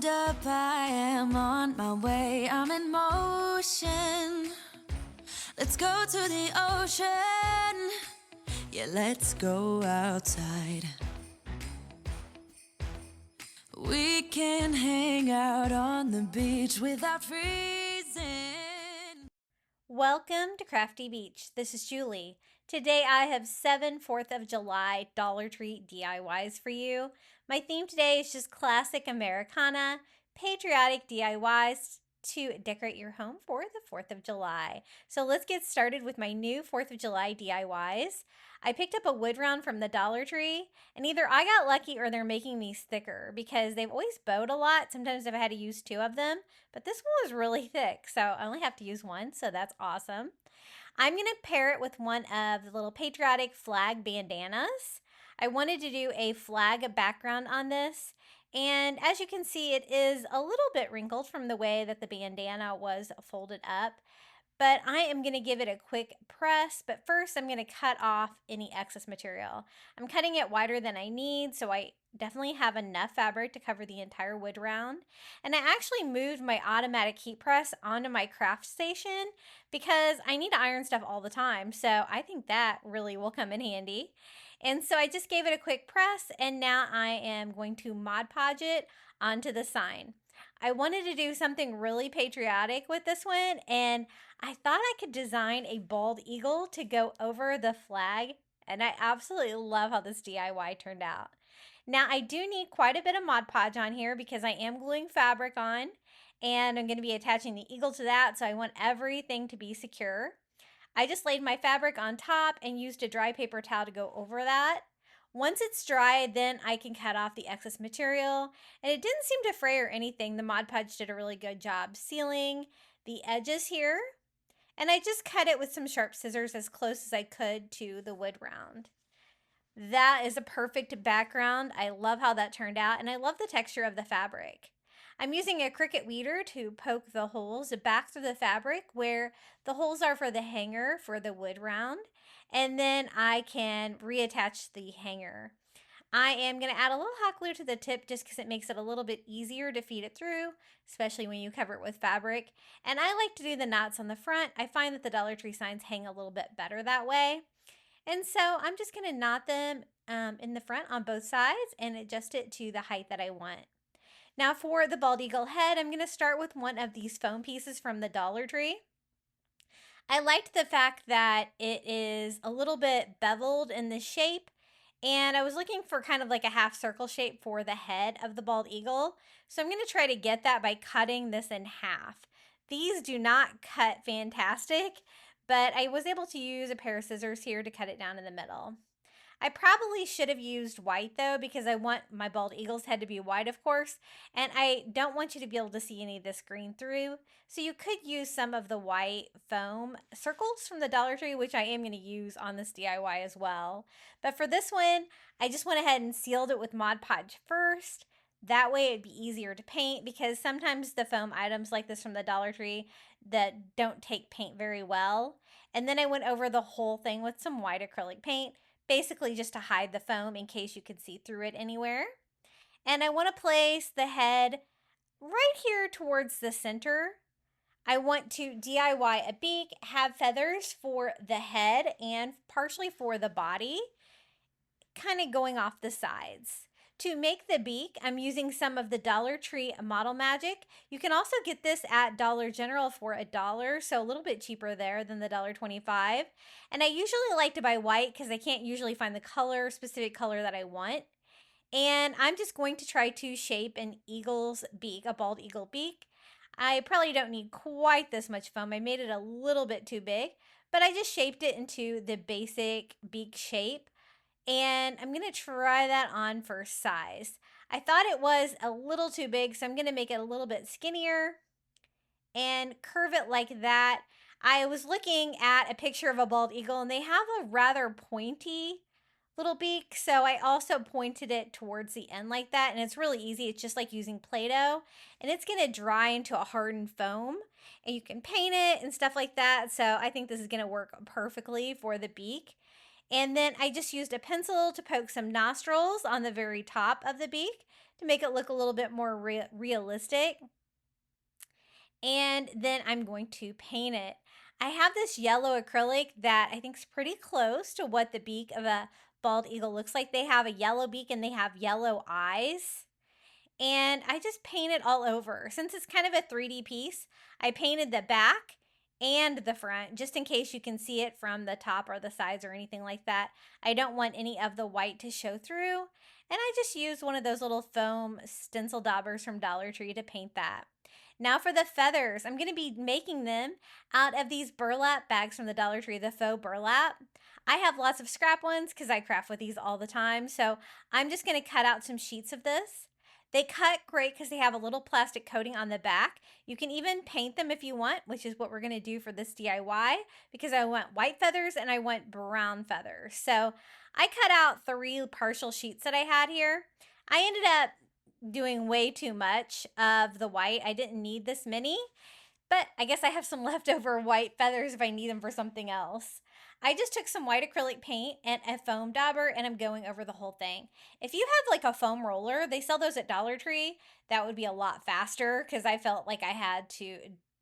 Hold up, I am on my way, I'm in motion. Let's go to the ocean. Yeah, let's go outside. We can hang out on the beach without freezing. Welcome to Crafty Beach. This is Julie. Today I have 7 4th of July Dollar Tree DIYs for you. My theme today is just classic Americana, patriotic DIYs to decorate your home for the 4th of July. So let's get started with my new 4th of July DIYs. I picked up a wood round from the Dollar Tree, and either I got lucky or they're making these thicker because they've always bowed a lot. Sometimes I've had to use 2 of them, but this one was really thick, so I only have to use one, so that's awesome. I'm going to pair it with one of the little patriotic flag bandanas. I wanted to do a flag background on this, and as you can see, it is a little bit wrinkled from the way that the bandana was folded up. But I am going to give it a quick press, but first I'm going to cut off any excess material. I'm cutting it wider than I need, so I definitely have enough fabric to cover the entire wood round. And I actually moved my automatic heat press onto my craft station because I need to iron stuff all the time, so I think that really will come in handy. And so I just gave it a quick press, and now I am going to Mod Podge it onto the sign. I wanted to do something really patriotic with this one, and I thought I could design a bald eagle to go over the flag, and I absolutely love how this DIY turned out. Now, I do need quite a bit of Mod Podge on here because I am gluing fabric on, and I'm going to be attaching the eagle to that, so I want everything to be secure. I just laid my fabric on top and used a dry paper towel to go over that. Once it's dry, then I can cut off the excess material, and it didn't seem to fray or anything. The Mod Podge did a really good job sealing the edges here, and I just cut it with some sharp scissors as close as I could to the wood round. That is a perfect background. I love how that turned out, and I love the texture of the fabric. I'm using a Cricut weeder to poke the holes back through the fabric where the holes are for the hanger for the wood round, and then I can reattach the hanger. I am going to add a little hot glue to the tip just because it makes it a little bit easier to feed it through, especially when you cover it with fabric. And I like to do the knots on the front. I find that the Dollar Tree signs hang a little bit better that way. And so I'm just going to knot them in the front on both sides and adjust it to the height that I want. Now for the bald eagle head, I'm going to start with one of these foam pieces from the Dollar Tree. I liked the fact that it is a little bit beveled in the shape, and I was looking for kind of like a half circle shape for the head of the bald eagle. So I'm going to try to get that by cutting this in half. These do not cut fantastic, but I was able to use a pair of scissors here to cut it down in the middle. I probably should have used white though, because I want my bald eagle's head to be white, of course, and I don't want you to be able to see any of this green through. So you could use some of the white foam circles from the Dollar Tree, which I am going to use on this DIY as well. But for this one, I just went ahead and sealed it with Mod Podge first. That way it'd be easier to paint, because sometimes the foam items like this from the Dollar Tree that don't take paint very well. And then I went over the whole thing with some white acrylic paint, basically just to hide the foam in case you could see through it anywhere. And I want to place the head right here towards the center. I want to DIY a beak, have feathers for the head and partially for the body, kind of going off the sides. To make the beak, I'm using some of the Dollar Tree Model Magic. You can also get this at Dollar General for $1, so a little bit cheaper there than the $1.25. And I usually like to buy white because I can't usually find the specific color that I want. And I'm just going to try to shape an eagle's beak, a bald eagle beak. I probably don't need quite this much foam. I made it a little bit too big, but I just shaped it into the basic beak shape. And I'm going to try that on for size. I thought it was a little too big, so I'm going to make it a little bit skinnier and curve it like that. I was looking at a picture of a bald eagle, and they have a rather pointy little beak, so I also pointed it towards the end like that, and it's really easy. It's just like using Play-Doh, and it's going to dry into a hardened foam, and you can paint it and stuff like that, so I think this is going to work perfectly for the beak. And then I just used a pencil to poke some nostrils on the very top of the beak to make it look a little bit more realistic. And then I'm going to paint it. I have this yellow acrylic that I think is pretty close to what the beak of a bald eagle looks like. They have a yellow beak and they have yellow eyes. And I just painted all over. Since it's kind of a 3D piece, I painted the back and the front, just in case you can see it from the top or the sides or anything like that. I don't want any of the white to show through. And I just used one of those little foam stencil daubers from Dollar Tree to paint that. Now for the feathers, I'm going to be making them out of these burlap bags from the Dollar Tree, the faux burlap. I have lots of scrap ones because I craft with these all the time. So I'm just going to cut out some sheets of this. They cut great because they have a little plastic coating on the back. You can even paint them if you want, which is what we're going to do for this DIY, because I want white feathers and I want brown feathers. So I cut out 3 partial sheets that I had here. I ended up doing way too much of the white. I didn't need this many, but I guess I have some leftover white feathers if I need them for something else. I just took some white acrylic paint and a foam dauber and I'm going over the whole thing. If you have like a foam roller, they sell those at Dollar Tree, that would be a lot faster because I felt like I had to,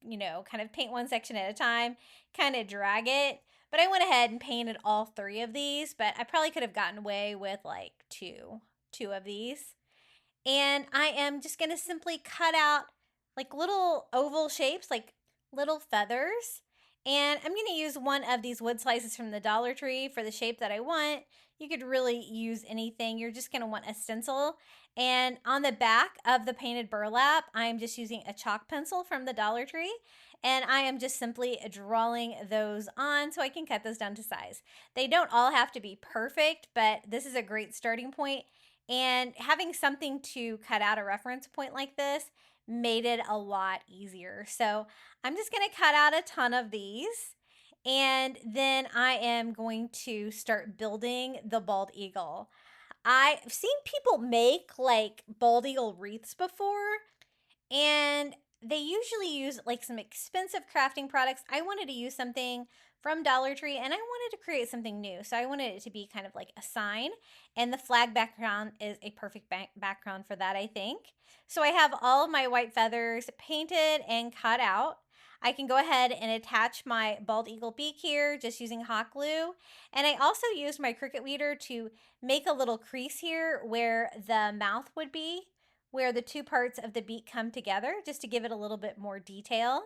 kind of paint one section at a time, kind of drag it. But I went ahead and painted all 3 of these, but I probably could have gotten away with like two of these. And I am just going to simply cut out like little oval shapes, like little feathers. And I'm going to use one of these wood slices from the Dollar Tree for the shape that I want. You could really use anything. You're just going to want a stencil. And on the back of the painted burlap, I'm just using a chalk pencil from the Dollar Tree. And I am just simply drawing those on so I can cut those down to size. They don't all have to be perfect, but this is a great starting point. And having something to cut out a reference point like this made it a lot easier. So I'm just going to cut out a ton of these. And then I am going to start building the bald eagle. I've seen people make like bald eagle wreaths before, and they usually use like some expensive crafting products. I wanted to use something from Dollar Tree and I wanted to create something new. So I wanted it to be kind of like a sign, and the flag background is a perfect background for that, I think. So I have all of my white feathers painted and cut out. I can go ahead and attach my bald eagle beak here just using hot glue. And I also used my Cricut weeder to make a little crease here where the mouth would be, where the 2 parts of the beak come together, just to give it a little bit more detail.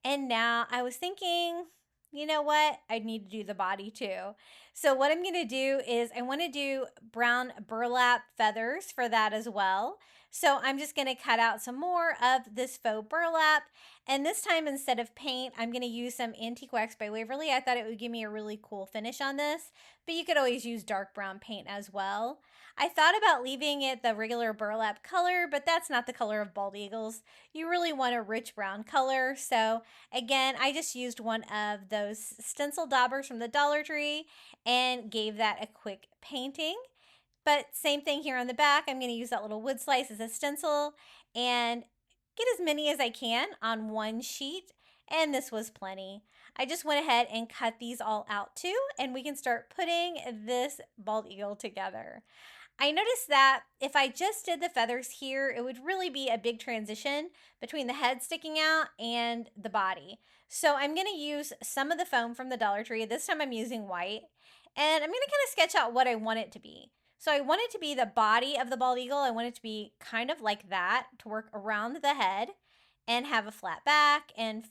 And now I was thinking, you know what? I need to do the body too. So what I'm going to do is I want to do brown burlap feathers for that as well. So I'm just going to cut out some more of this faux burlap. And this time, instead of paint, I'm going to use some Antique Wax by Waverly. I thought it would give me a really cool finish on this, but you could always use dark brown paint as well. I thought about leaving it the regular burlap color, but that's not the color of bald eagles. You really want a rich brown color. So again, I just used one of those stencil daubers from the Dollar Tree and gave that a quick painting. But same thing here on the back. I'm going to use that little wood slice as a stencil and get as many as I can on one sheet. And this was plenty. I just went ahead and cut these all out too, and we can start putting this bald eagle together. I noticed that if I just did the feathers here, it would really be a big transition between the head sticking out and the body. So I'm going to use some of the foam from the Dollar Tree. This time I'm using white. And I'm going to kind of sketch out what I want it to be. So I want it to be the body of the bald eagle. I want it to be kind of like that, to work around the head and have a flat back and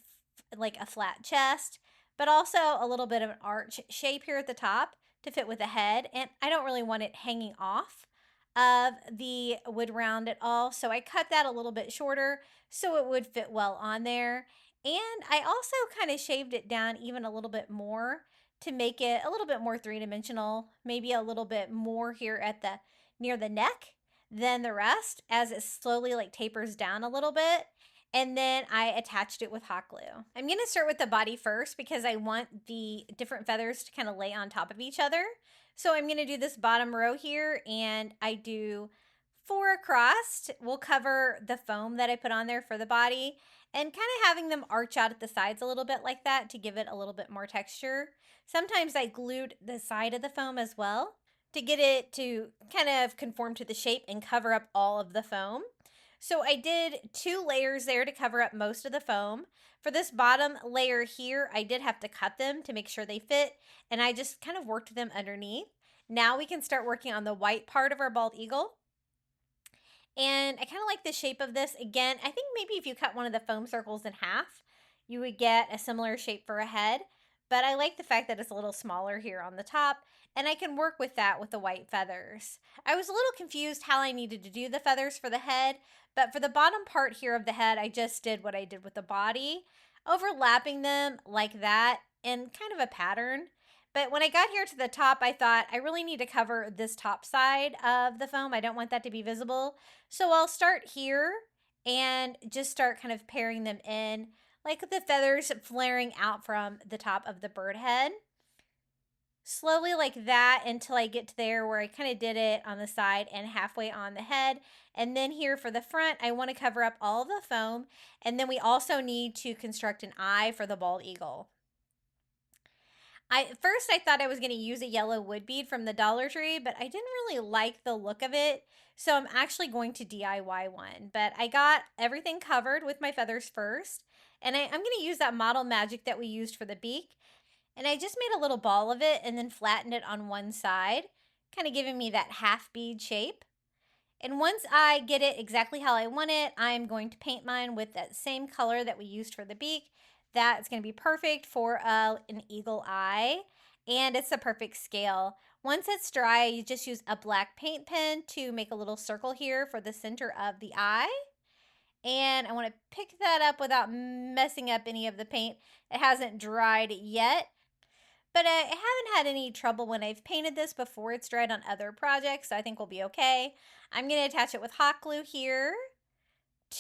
like a flat chest, but also a little bit of an arch shape here at the top to fit with the head. And I don't really want it hanging off of the wood round at all. So I cut that a little bit shorter so it would fit well on there. And I also kind of shaved it down even a little bit more to make it a little bit more 3-dimensional, maybe a little bit more here at the near the neck than the rest, as it slowly like tapers down a little bit. And then I attached it with hot glue. I'm going to start with the body first because I want the different feathers to kind of lay on top of each other. So I'm going to do this bottom row here, and I do For a cross, we'll cover the foam that I put on there for the body and kind of having them arch out at the sides a little bit like that to give it a little bit more texture. Sometimes I glued the side of the foam as well to get it to kind of conform to the shape and cover up all of the foam. So I did 2 layers there to cover up most of the foam. For this bottom layer here, I did have to cut them to make sure they fit, and I just kind of worked them underneath. Now we can start working on the white part of our bald eagle. And I kind of like the shape of this. Again, I think maybe if you cut one of the foam circles in half, you would get a similar shape for a head. But I like the fact that it's a little smaller here on the top, and I can work with that with the white feathers. I was a little confused how I needed to do the feathers for the head, but for the bottom part here of the head, I just did what I did with the body, overlapping them like that in kind of a pattern. But when I got here to the top, I thought I really need to cover this top side of the foam. I don't want that to be visible. So I'll start here and just start kind of pairing them in, like the feathers flaring out from the top of the bird head. Slowly like that until I get to there where I kind of did it on the side and halfway on the head. And then here for the front, I want to cover up all of the foam. And then we also need to construct an eye for the bald eagle. First I thought I was going to use a yellow wood bead from the Dollar Tree, but I didn't really like the look of it. So I'm actually going to DIY one. But I got everything covered with my feathers first. And I'm going to use that model magic that we used for the beak. And I just made a little ball of it and then flattened it on one side, kind of giving me that half bead shape. And once I get it exactly how I want it, I'm going to paint mine with that same color that we used for the beak. That's going to be perfect for an eagle eye, and it's a perfect scale. Once it's dry, you just use a black paint pen to make a little circle here for the center of the eye. And I want to pick that up without messing up any of the paint. It hasn't dried yet, but I haven't had any trouble when I've painted this before it's dried on other projects, so I think we'll be okay. I'm going to attach it with hot glue here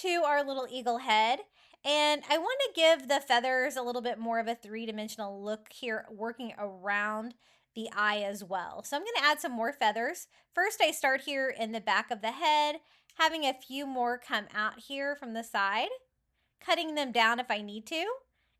to our little eagle head. And I want to give the feathers a little bit more of a 3-dimensional look here, working around the eye as well. So I'm going to add some more feathers. First, I start here in the back of the head, having a few more come out here from the side, cutting them down if I need to,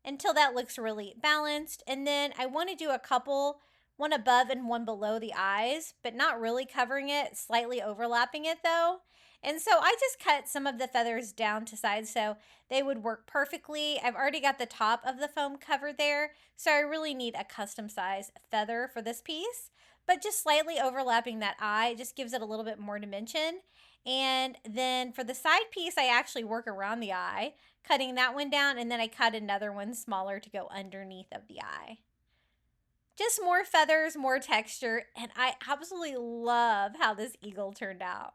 until that looks really balanced. And then I want to do a couple, one above and one below the eyes, but not really covering it, slightly overlapping it though. And so I just cut some of the feathers down to size so they would work perfectly. I've already got the top of the foam covered there, so I really need a custom size feather for this piece. But just slightly overlapping that eye just gives it a little bit more dimension. And then for the side piece, I actually work around the eye, cutting that one down, and then I cut another one smaller to go underneath of the eye. Just more feathers, more texture, and I absolutely love how this eagle turned out.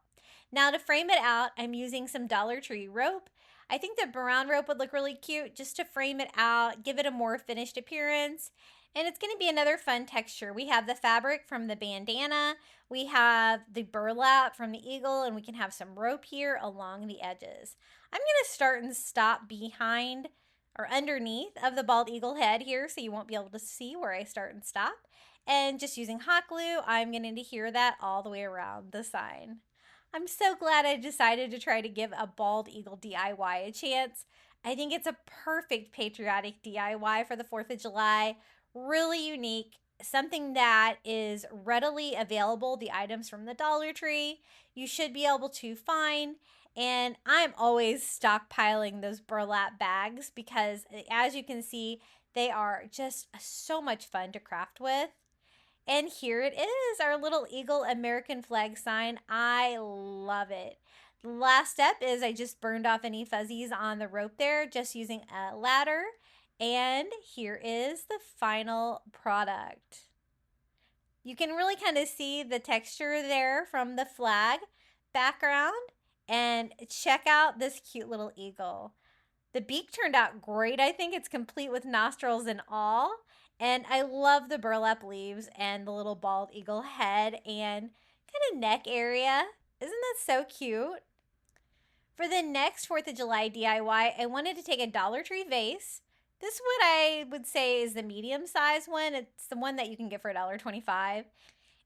Now to frame it out, I'm using some Dollar Tree rope. I think the brown rope would look really cute just to frame it out, give it a more finished appearance. And it's going to be another fun texture. We have the fabric from the bandana, we have the burlap from the eagle, and we can have some rope here along the edges. I'm going to start and stop behind or underneath of the bald eagle head here, so you won't be able to see where I start and stop. And just using hot glue, I'm going to adhere that all the way around the sign. I'm so glad I decided to try to give a bald eagle DIY a chance. I think it's a perfect patriotic DIY for the 4th of July. Really unique, something that is readily available, the items from the Dollar Tree. You should be able to find, and I'm always stockpiling those burlap bags because as you can see, they are just so much fun to craft with. And here it is, our little eagle American flag sign. I love it. The last step is I just burned off any fuzzies on the rope there, just using a ladder. And here is the final product. You can really kind of see the texture there from the flag background. And check out this cute little eagle. The beak turned out great. I think it's complete with nostrils and all. And I love the burlap leaves and the little bald eagle head and kind of neck area. Isn't that so cute? For the next 4th of July DIY, I wanted to take a Dollar Tree vase. This what I would say is the medium size one. It's the one that you can get for $1.25.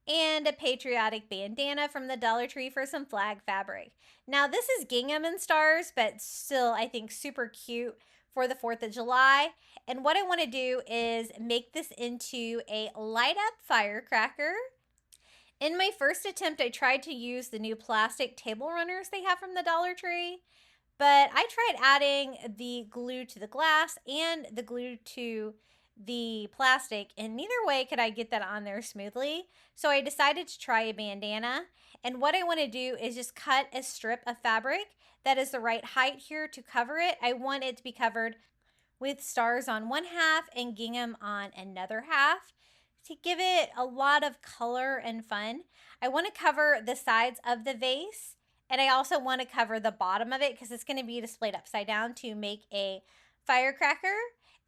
and a patriotic bandana from the Dollar Tree for some flag fabric. Now this is gingham and stars, but still I think super cute for the 4th of July. And what I want to do is make this into a light up firecracker. In my first attempt, I tried to use the new plastic table runners they have from the Dollar Tree, but I tried adding the glue to the glass and the glue to the plastic, and neither way could I get that on there smoothly. So I decided to try a bandana. And what I want to do is just cut a strip of fabric that is the right height here to cover it. I want it to be covered with stars on one half and gingham on another half to give it a lot of color and fun. I want to cover the sides of the vase, and I also want to cover the bottom of it because it's going to be displayed upside down to make a firecracker.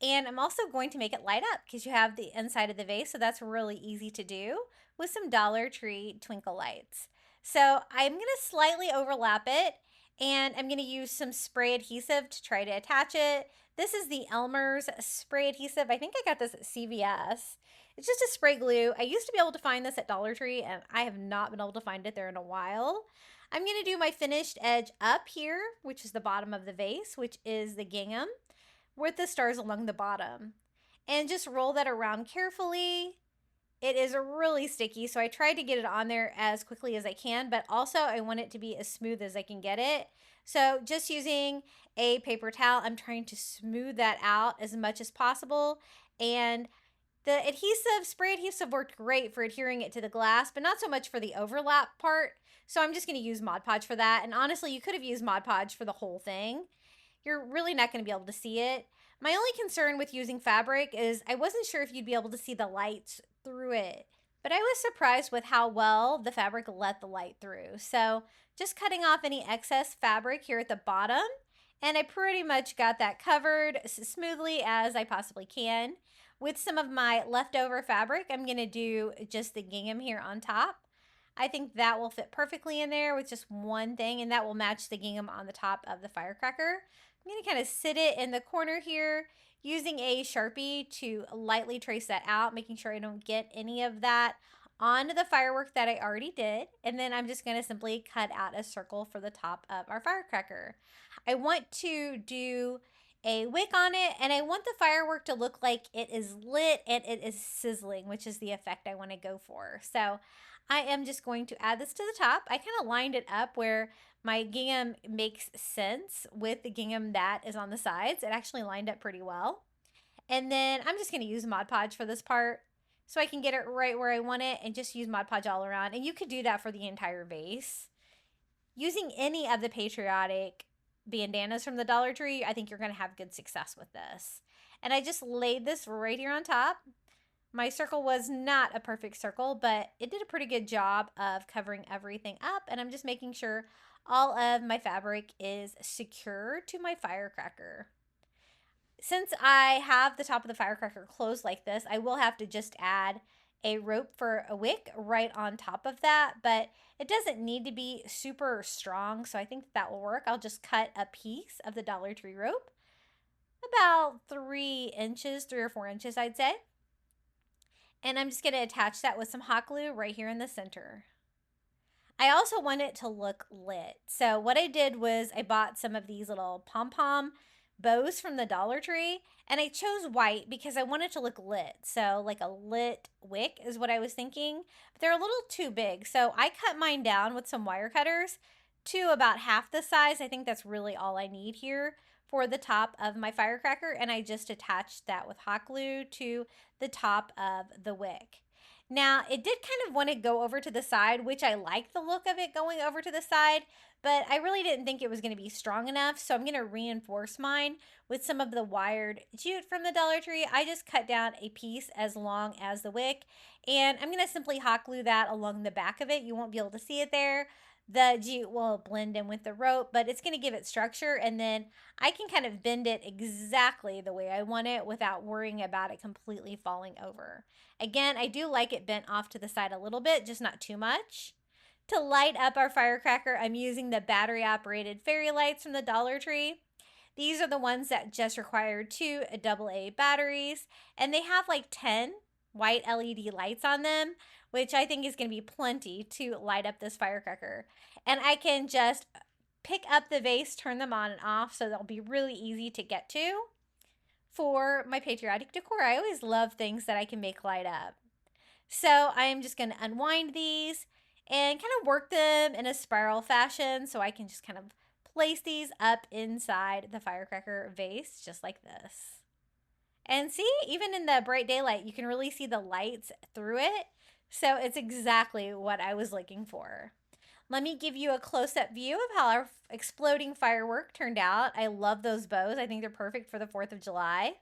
And I'm also going to make it light up because you have the inside of the vase, so that's really easy to do with some Dollar Tree twinkle lights. So I'm going to slightly overlap it, and I'm going to use some spray adhesive to try to attach it. This is the Elmer's spray adhesive. I think I got this at CVS. It's just a spray glue. I used to be able to find this at Dollar Tree, and I have not been able to find it there in a while. I'm going to do my finished edge up here, which is the bottom of the vase, which is the gingham, with the stars along the bottom. And just roll that around carefully. It is really sticky, so I tried to get it on there as quickly as I can, but also I want it to be as smooth as I can get it. So just using a paper towel, I'm trying to smooth that out as much as possible. And the spray adhesive worked great for adhering it to the glass, but not so much for the overlap part. So I'm just going to use Mod Podge for that. And honestly, you could have used Mod Podge for the whole thing. You're really not going to be able to see it. My only concern with using fabric is I wasn't sure if you'd be able to see the lights through it, but I was surprised with how well the fabric let the light through. So just cutting off any excess fabric here at the bottom, and I pretty much got that covered as smoothly as I possibly can. With some of my leftover fabric, I'm going to do just the gingham here on top. I think that will fit perfectly in there with just one thing, and that will match the gingham on the top of the firecracker. I'm going to kind of sit it in the corner here using a Sharpie to lightly trace that out, making sure I don't get any of that onto the firework that I already did. And then I'm just going to simply cut out a circle for the top of our firecracker. I want to do a wick on it, and I want the firework to look like it is lit and it is sizzling, which is the effect I want to go for. So I am just going to add this to the top. I kind of lined it up where my gingham makes sense with the gingham that is on the sides. It actually lined up pretty well. And then I'm just going to use Mod Podge for this part so I can get it right where I want it and just use Mod Podge all around. And you could do that for the entire vase. Using any of the Patriotic bandanas from the Dollar Tree, I think you're going to have good success with this. And I just laid this right here on top. My circle was not a perfect circle, but it did a pretty good job of covering everything up. And I'm just making sure all of my fabric is secure to my firecracker. Since I have the top of the firecracker closed like this, I will have to just add a rope for a wick right on top of that, but it doesn't need to be super strong, so I think that will work. I'll just cut a piece of the Dollar Tree rope, about 3 inches, 3 or 4 inches, I'd say. And I'm just going to attach that with some hot glue right here in the center. I also want it to look lit. So what I did was I bought some of these little pom-pom bows from the Dollar Tree, and I chose white because I wanted to look lit. So like a lit wick is what I was thinking, but they're a little too big. So I cut mine down with some wire cutters to about half the size. I think that's really all I need here for the top of my firecracker, and I just attached that with hot glue to the top of the wick. Now, it did kind of want to go over to the side, which I like the look of it going over to the side, but I really didn't think it was going to be strong enough, so I'm going to reinforce mine with some of the wired jute from the Dollar Tree. I just cut down a piece as long as the wick, and I'm going to simply hot glue that along the back of it. You won't be able to see it there. The jute will blend in with the rope, but it's going to give it structure, and then I can kind of bend it exactly the way I want it without worrying about it completely falling over. Again, I do like it bent off to the side a little bit, just not too much. To light up our firecracker, I'm using the battery-operated fairy lights from the Dollar Tree. These are the ones that just require 2 AA batteries, and they have like 10 white LED lights on them, which I think is going to be plenty to light up this firecracker. And I can just pick up the vase, turn them on and off, so they'll be really easy to get to for my patriotic decor. I always love things that I can make light up. So I am just going to unwind these and kind of work them in a spiral fashion so I can just kind of place these up inside the firecracker vase just like this. And see, even in the bright daylight, you can really see the lights through it. So it's exactly what I was looking for. Let me give you a close-up view of how our exploding firework turned out. I love those bows. I think they're perfect for the 4th of July.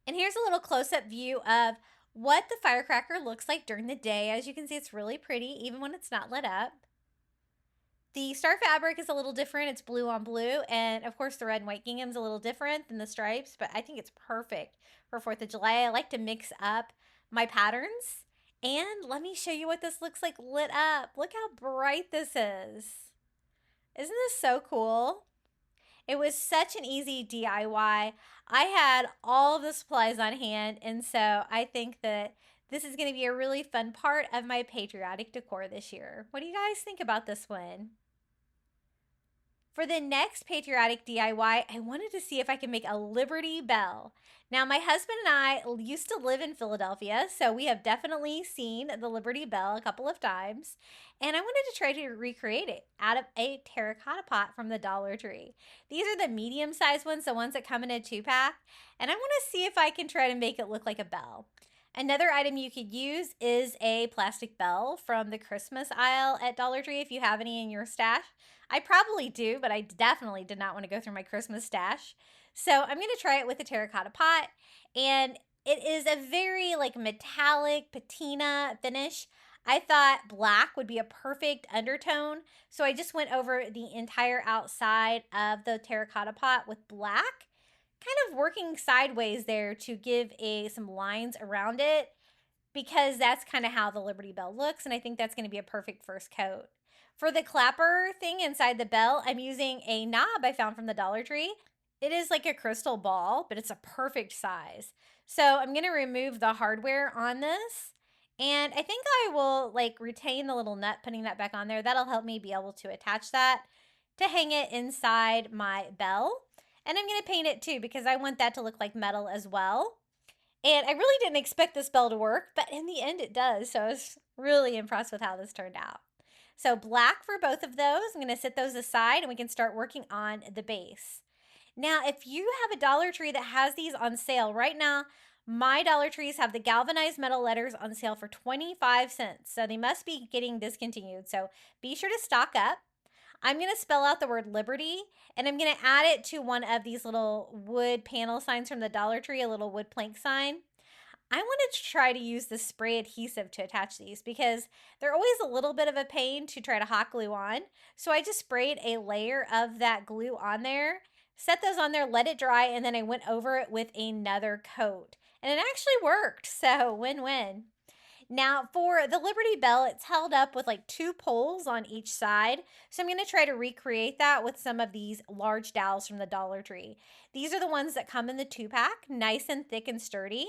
And here's a little close-up view of what the firecracker looks like during the day. As you can see, it's really pretty, even when it's not lit up. The star fabric is a little different. It's blue on blue. And of course, the red and white gingham's a little different than the stripes, but I think it's perfect for 4th of July. I like to mix up my patterns. And let me show you what this looks like lit up. Look how bright this is. Isn't this so cool? It was such an easy DIY. I had all of the supplies on hand, and so I think that this is going to be a really fun part of my patriotic decor this year. What do you guys think about this one? For the next patriotic DIY, I wanted to see if I could make a Liberty Bell. Now, my husband and I used to live in Philadelphia, so we have definitely seen the Liberty Bell a couple of times. And I wanted to try to recreate it out of a terracotta pot from the Dollar Tree. These are the medium-sized ones, the ones that come in a 2-pack. And I want to see if I can try to make it look like a bell. Another item you could use is a plastic bell from the Christmas aisle at Dollar Tree if you have any in your stash. I probably do, but I definitely did not want to go through my Christmas stash. So I'm going to try it with a terracotta pot. And it is a very like metallic patina finish. I thought black would be a perfect undertone. So I just went over the entire outside of the terracotta pot with black, kind of working sideways there to give some lines around it, because that's kind of how the Liberty Bell looks. And I think that's going to be a perfect first coat. For the clapper thing inside the bell, I'm using a knob I found from the Dollar Tree. It is like a crystal ball, but it's a perfect size. So I'm going to remove the hardware on this. And I think I will like retain the little nut, putting that back on there. That'll help me be able to attach that to hang it inside my bell. And I'm going to paint it too because I want that to look like metal as well. And I really didn't expect this bell to work, but in the end it does. So I was really impressed with how this turned out. So black for both of those. I'm going to set those aside and we can start working on the base. Now, if you have a Dollar Tree that has these on sale right now, my Dollar Trees have the galvanized metal letters on sale for 25 cents. So they must be getting discontinued. So be sure to stock up. I'm going to spell out the word Liberty, and I'm going to add it to one of these little wood panel signs from the Dollar Tree, a little wood plank sign. I wanted to try to use the spray adhesive to attach these because they're always a little bit of a pain to try to hot glue on. So I just sprayed a layer of that glue on there, set those on there, let it dry, and then I went over it with another coat. And it actually worked, so win-win. Now for the Liberty Bell, it's held up with like 2 poles on each side. So I'm going to try to recreate that with some of these large dowels from the Dollar Tree. These are the ones that come in the 2-pack, nice and thick and sturdy.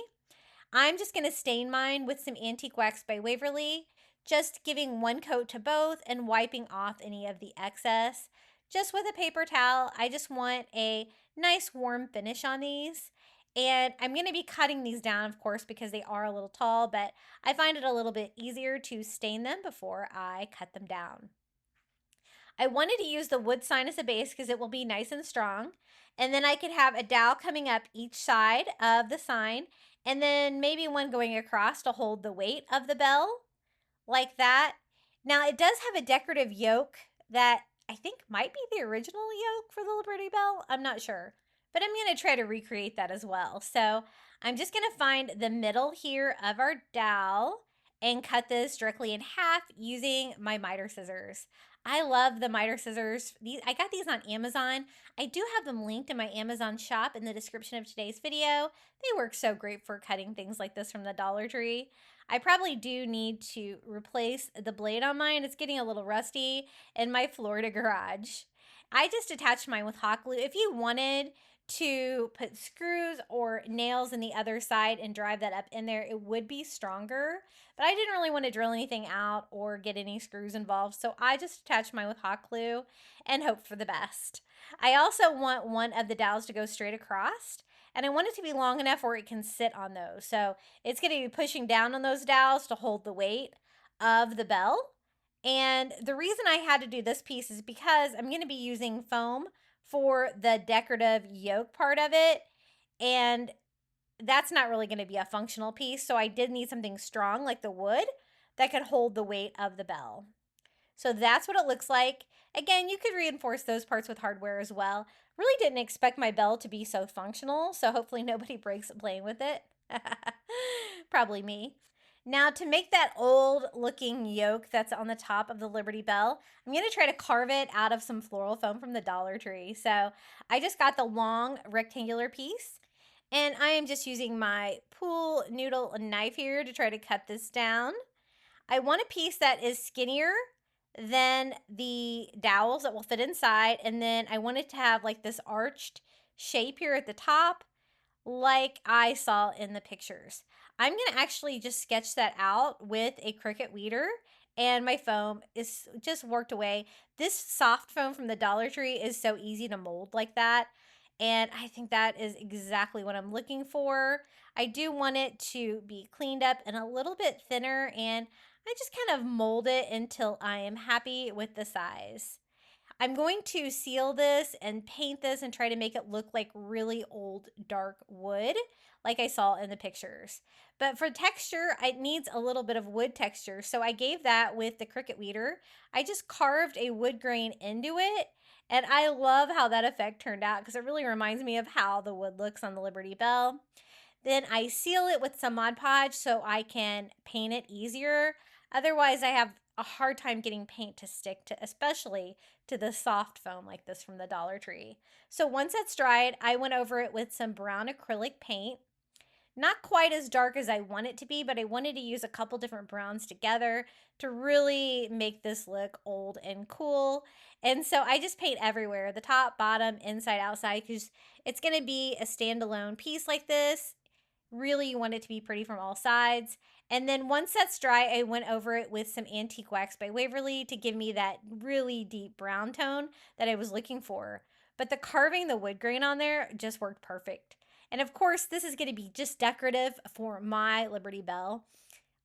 I'm just going to stain mine with some antique wax by Waverly, just giving 1 coat to both and wiping off any of the excess. Just with a paper towel, I just want a nice warm finish on these. And I'm going to be cutting these down, of course, because they are a little tall, but I find it a little bit easier to stain them before I cut them down. I wanted to use the wood sign as a base because it will be nice and strong. And then I could have a dowel coming up each side of the sign, and then maybe one going across to hold the weight of the bell, like that. Now, it does have a decorative yoke that I think might be the original yoke for the Liberty Bell. I'm not sure. But I'm going to try to recreate that as well. So I'm just going to find the middle here of our dowel and cut this directly in half using my miter scissors. I love the miter scissors. I got these on Amazon. I do have them linked in my Amazon shop in the description of today's video. They work so great for cutting things like this from the Dollar Tree. I probably do need to replace the blade on mine. It's getting a little rusty in my Florida garage. I just attached mine with hot glue. If you wanted to put screws or nails in the other side and drive that up in there, it would be stronger. But I didn't really want to drill anything out or get any screws involved, so I just attached mine with hot glue and hoped for the best. I also want one of the dowels to go straight across, and I want it to be long enough where it can sit on those. So it's going to be pushing down on those dowels to hold the weight of the bell. And the reason I had to do this piece is because I'm going to be using foam for the decorative yoke part of it, and that's not really going to be a functional piece, so I did need something strong like the wood that could hold the weight of the bell. So that's what it looks like. Again, you could reinforce those parts with hardware as well. Really didn't expect my bell to be so functional, so hopefully nobody breaks it playing with it. Probably me. Now, to make that old looking yoke that's on the top of the Liberty Bell, I'm going to try to carve it out of some floral foam from the Dollar Tree. So I just got the long rectangular piece, and I am just using my pool noodle knife here to try to cut this down. I want a piece that is skinnier than the dowels that will fit inside, and then I want it to have like this arched shape here at the top, like I saw in the pictures. I'm going to actually just sketch that out with a Cricut weeder, and my foam is just worked away. This soft foam from the Dollar Tree is so easy to mold like that, and I think that is exactly what I'm looking for. I do want it to be cleaned up and a little bit thinner, and I just kind of mold it until I am happy with the size. I'm going to seal this and paint this and try to make it look like really old dark wood like I saw in the pictures. But for texture, it needs a little bit of wood texture, so I gave that with the Cricut weeder. I just carved a wood grain into it, and I love how that effect turned out because it really reminds me of how the wood looks on the Liberty Bell. Then I seal it with some Mod Podge so I can paint it easier. Otherwise, I have a hard time getting paint to stick to, especially to the soft foam like this from the Dollar Tree. So once that's dried, I went over it with some brown acrylic paint. Not quite as dark as I want it to be, but I wanted to use a couple different browns together to really make this look old and cool. And so I just paint everywhere, the top, bottom, inside, outside, because it's going to be a standalone piece like this. Really, you want it to be pretty from all sides. And then once that's dry, I went over it with some Antique Wax by Waverly to give me that really deep brown tone that I was looking for. But the carving the wood grain on there just worked perfect. And of course, this is going to be just decorative for my Liberty Bell.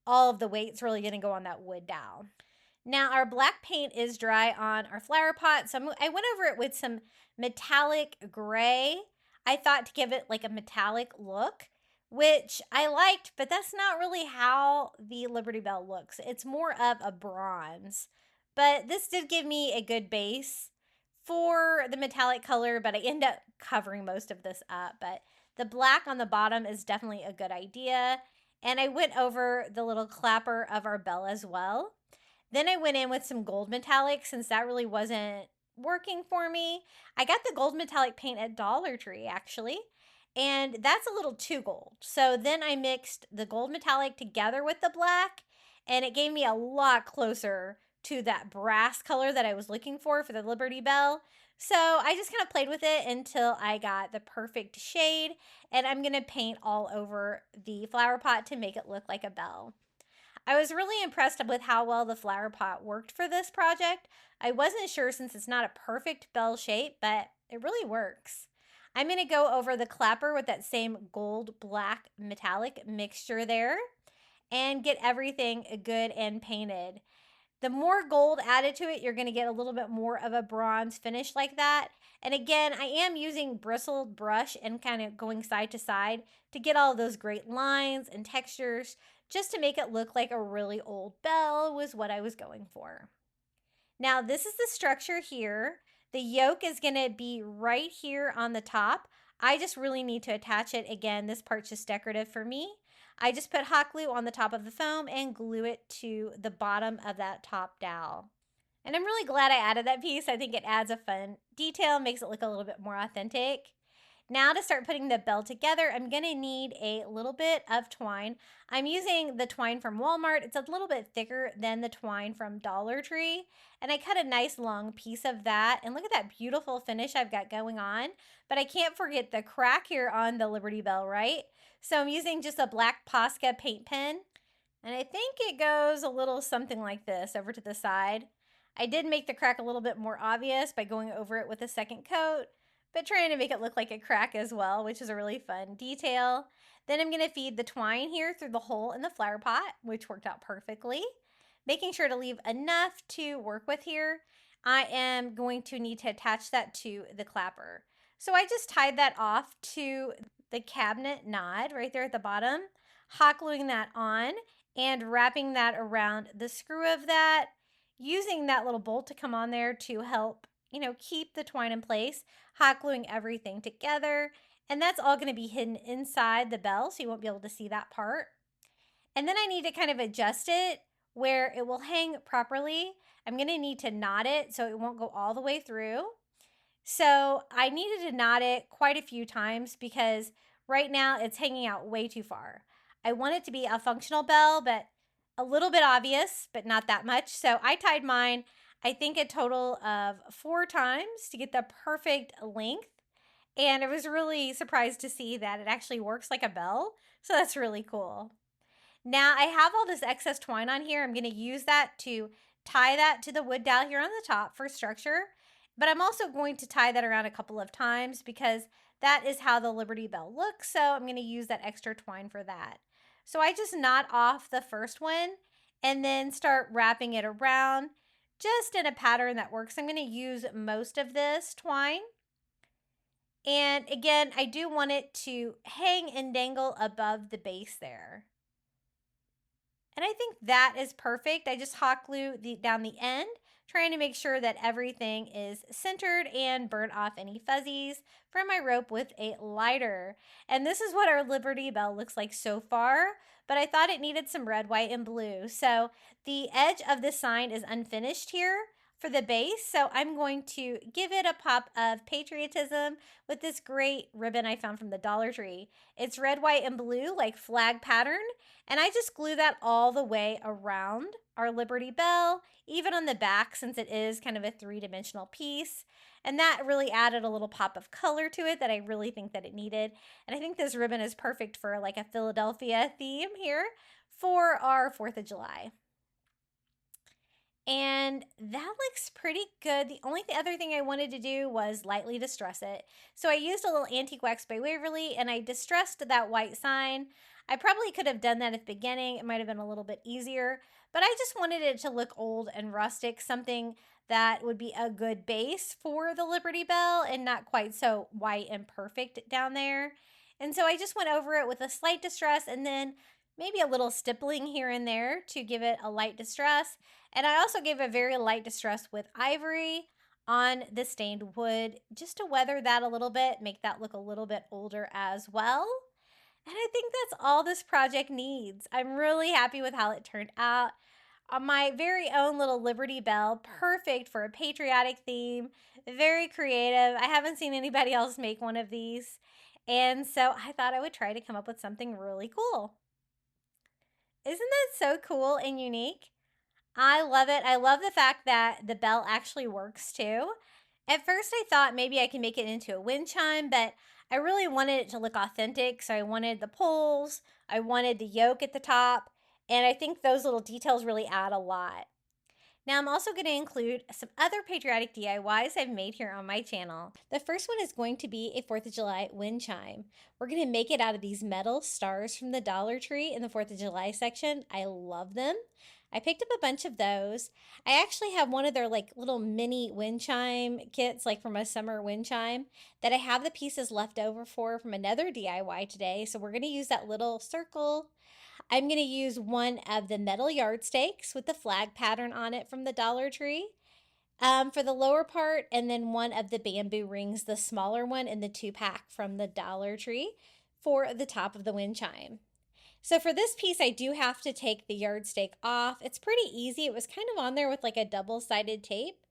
All of the weight's really going to go on that wood dowel. Now, our black paint is dry on our flower pot, so I went over it with some metallic gray. I thought to give it like a metallic look, which I liked, but that's not really how the Liberty Bell looks. It's more of a bronze. But this did give me a good base for the metallic color, but I end up covering most of this up. But the black on the bottom is definitely a good idea. And I went over the little clapper of our bell as well. Then I went in with some gold metallic since that really wasn't working for me. I got the gold metallic paint at Dollar Tree actually, and that's a little too gold. So then I mixed the gold metallic together with the black, and it gave me a lot closer to that brass color that I was looking for the Liberty Bell. So I just kind of played with it until I got the perfect shade, and I'm going to paint all over the flower pot to make it look like a bell. I was really impressed with how well the flower pot worked for this project. I wasn't sure since it's not a perfect bell shape, but it really works. I'm going to go over the clapper with that same gold black metallic mixture there and get everything good and painted. The more gold added to it, you're going to get a little bit more of a bronze finish like that. And again, I am using bristled brush and kind of going side to side to get all those great lines and textures just to make it look like a really old bell was what I was going for. Now, this is the structure here. The yoke is going to be right here on the top. I just really need to attach it. Again, this part's just decorative for me. I just put hot glue on the top of the foam and glue it to the bottom of that top dowel. And I'm really glad I added that piece. I think it adds a fun detail, makes it look a little bit more authentic. Now to start putting the bell together, I'm going to need a little bit of twine. I'm using the twine from Walmart. It's a little bit thicker than the twine from Dollar Tree. And I cut a nice long piece of that. And look at that beautiful finish I've got going on. But I can't forget the crack here on the Liberty Bell, right? So I'm using just a black Posca paint pen. And I think it goes a little something like this over to the side. I did make the crack a little bit more obvious by going over it with a second coat, but trying to make it look like a crack as well, which is a really fun detail. Then I'm going to feed the twine here through the hole in the flower pot, which worked out perfectly. Making sure to leave enough to work with here. I am going to need to attach that to the clapper. So I just tied that off to the cabinet nod right there at the bottom, hot gluing that on and wrapping that around the screw of that, using that little bolt to come on there to help, keep the twine in place, hot gluing everything together. And that's all going to be hidden inside the bell, so you won't be able to see that part. And then I need to kind of adjust it where it will hang properly. I'm going to need to knot it so it won't go all the way through. So I needed to knot it quite a few times because right now it's hanging out way too far. I want it to be a functional bell, but a little bit obvious, but not that much. So I tied mine, I think a total of 4 times to get the perfect length. And I was really surprised to see that it actually works like a bell. So that's really cool. Now I have all this excess twine on here. I'm going to use that to tie that to the wood dowel here on the top for structure. But I'm also going to tie that around a couple of times because that is how the Liberty Bell looks. So I'm going to use that extra twine for that. So I just knot off the first one and then start wrapping it around just in a pattern that works. I'm going to use most of this twine. And again, I do want it to hang and dangle above the base there. And I think that is perfect. I just hot glue down the end, trying to make sure that everything is centered and burn off any fuzzies from my rope with a lighter. And this is what our Liberty Bell looks like so far, but I thought it needed some red, white, and blue. So the edge of the sign is unfinished here for the base, so I'm going to give it a pop of patriotism with this great ribbon I found from the Dollar Tree. It's red, white, and blue, like flag pattern, and I just glue that all the way around our Liberty Bell, even on the back since it is kind of a 3-dimensional piece. And that really added a little pop of color to it that I really think that it needed. And I think this ribbon is perfect for like a Philadelphia theme here for our 4th of July. And that looks pretty good. The only other thing I wanted to do was lightly distress it. So I used a little antique wax by Waverly and I distressed that white sign. I probably could have done that at the beginning. It might have been a little bit easier, but I just wanted it to look old and rustic, something that would be a good base for the Liberty Bell and not quite so white and perfect down there. And so I just went over it with a slight distress and then maybe a little stippling here and there to give it a light distress. And I also gave a very light distress with ivory on the stained wood just to weather that a little bit, make that look a little bit older as well. And I think that's all this project needs. I'm really happy with how it turned out. On my very own little Liberty Bell, perfect for a patriotic theme, very creative. I haven't seen anybody else make one of these. And so I thought I would try to come up with something really cool. Isn't that so cool and unique? I love it. I love the fact that the bell actually works too. At first I thought maybe I could make it into a wind chime, but I really wanted it to look authentic. So I wanted the poles, I wanted the yoke at the top, and I think those little details really add a lot. Now I'm also going to include some other patriotic DIYs I've made here on my channel. The first one is going to be a 4th of July wind chime. We're going to make it out of these metal stars from the Dollar Tree in the 4th of July section. I love them. I picked up a bunch of those. I actually have one of their like little mini wind chime kits, like from a summer wind chime, that I have the pieces left over from another DIY today. So we're going to use that little circle. I'm going to use one of the metal yard stakes with the flag pattern on it from the Dollar Tree for the lower part, and then one of the bamboo rings, the smaller one in the 2-pack from the Dollar Tree for the top of the wind chime. So for this piece, I do have to take the yardstake off. It's pretty easy. It was kind of on there with like a double-sided tape.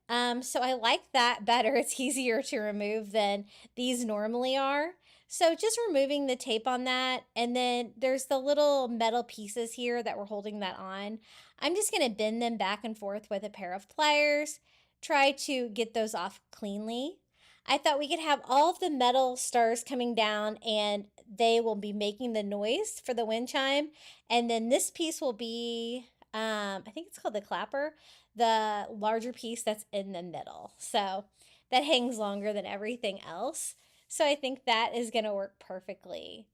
So I like that better. It's easier to remove than these normally are. So just removing the tape on that, and then there's the little metal pieces here that we're holding that on. I'm just going to bend them back and forth with a pair of pliers, try to get those off cleanly. I thought we could have all of the metal stars coming down and they will be making the noise for the wind chime. And then this piece will be, I think it's called the clapper, the larger piece that's in the middle. So that hangs longer than everything else. So I think that is going to work perfectly.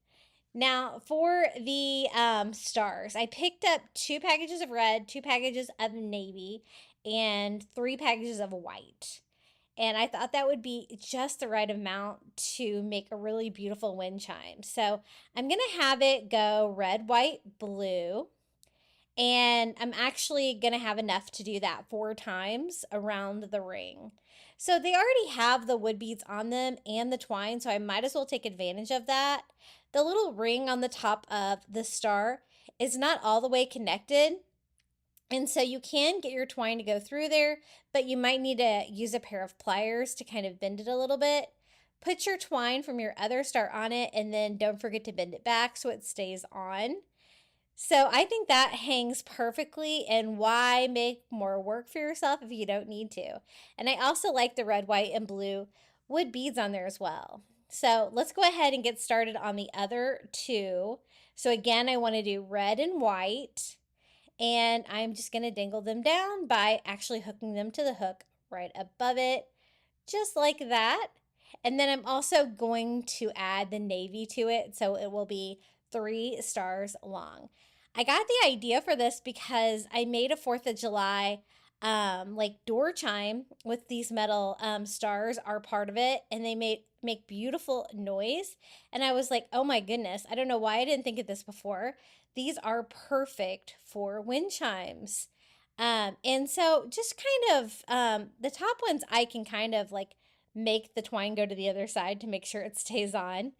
Now for the stars, I picked up 2 packages of red, 2 packages of navy, and 3 packages of white. And I thought that would be just the right amount to make a really beautiful wind chime. So I'm going to have it go red, white, blue. And I'm actually going to have enough to do that 4 times around the ring. So they already have the wood beads on them and the twine, so I might as well take advantage of that. The little ring on the top of the star is not all the way connected. And so you can get your twine to go through there, but you might need to use a pair of pliers to kind of bend it a little bit. Put your twine from your other star on it, and then don't forget to bend it back so it stays on. So I think that hangs perfectly, and why make more work for yourself if you don't need to? And I also like the red, white, and blue wood beads on there as well. So let's go ahead and get started on the other 2. So again, I want to do red and white, and I'm just going to dangle them down by actually hooking them to the hook right above it, just like that. And then I'm also going to add the navy to it, so it will be 3 stars long. I got the idea for this because I made a 4th of July like door chime with these metal stars are part of it, and they make beautiful noise. And I was like, oh my goodness, I don't know why I didn't think of this before. These are perfect for wind chimes. And so just kind of the top ones I can kind of like make the twine go to the other side to make sure it stays on.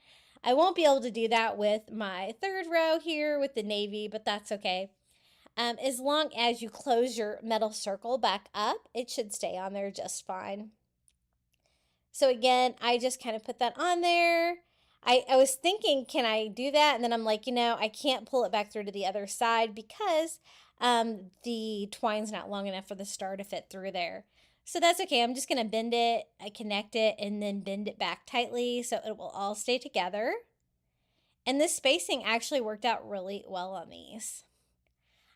I won't be able to do that with my 3rd row here with the navy, but that's okay. As long as you close your metal circle back up, it should stay on there just fine. So again, I just kind of put that on there. I was thinking, can I do that? And then I'm like, I can't pull it back through to the other side because the twine's not long enough for the star to fit through there. So that's okay. I'm just going to bend it, I connect it, and then bend it back tightly so it will all stay together. And this spacing actually worked out really well on these.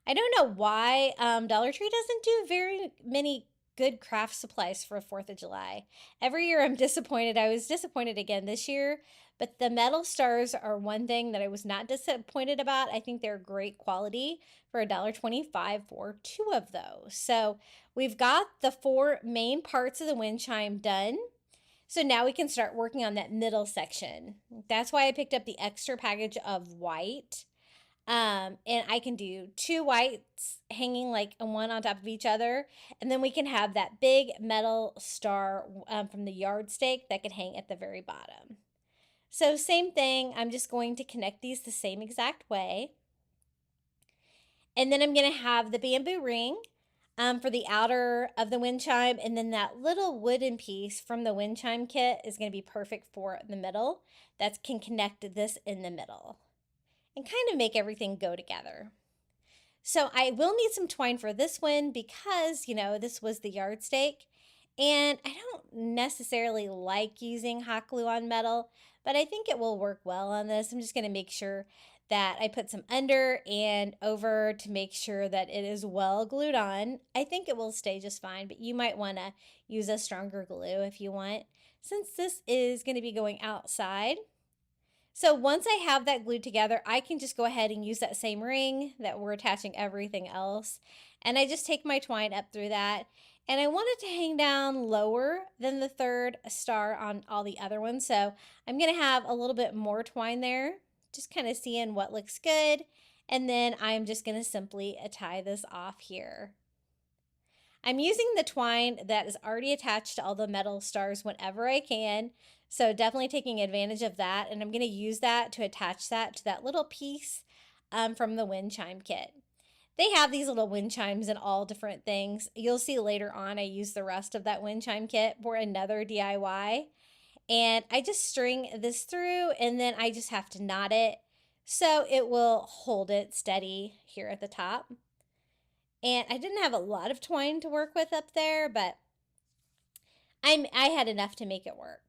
I don't know why Dollar Tree doesn't do very many good craft supplies for 4th of July. Every year I'm disappointed. I was disappointed again this year, but the metal stars are one thing that I was not disappointed about. I think they're great quality for $1.25 for 2 of those. So we've got the 4 main parts of the wind chime done. So now we can start working on that middle section. That's why I picked up the extra package of white. And I can do 2 whites hanging like one on top of each other. And then we can have that big metal star from the yardstake that can hang at the very bottom. So same thing, I'm just going to connect these the same exact way. And then I'm going to have the bamboo ring for the outer of the wind chime. And then that little wooden piece from the wind chime kit is going to be perfect for the middle. That can connect this in the middle and kind of make everything go together. So I will need some twine for this one because, this was the yardstake. And I don't necessarily like using hot glue on metal, but I think it will work well on this. I'm just going to make sure that I put some under and over to make sure that it is well glued on. I think it will stay just fine, but you might want to use a stronger glue if you want, since this is going to be going outside. So once I have that glued together, I can just go ahead and use that same ring that we're attaching everything else. And I just take my twine up through that. And I want it to hang down lower than the 3rd star on all the other ones. So I'm going to have a little bit more twine there, just kind of seeing what looks good. And then I'm just going to simply tie this off here. I'm using the twine that is already attached to all the metal stars whenever I can. So definitely taking advantage of that. And I'm going to use that to attach that to that little piece from the wind chime kit. They have these little wind chimes in all different things. You'll see later on I use the rest of that wind chime kit for another DIY. And I just string this through and then I just have to knot it so it will hold it steady here at the top. And I didn't have a lot of twine to work with up there, but I had enough to make it work.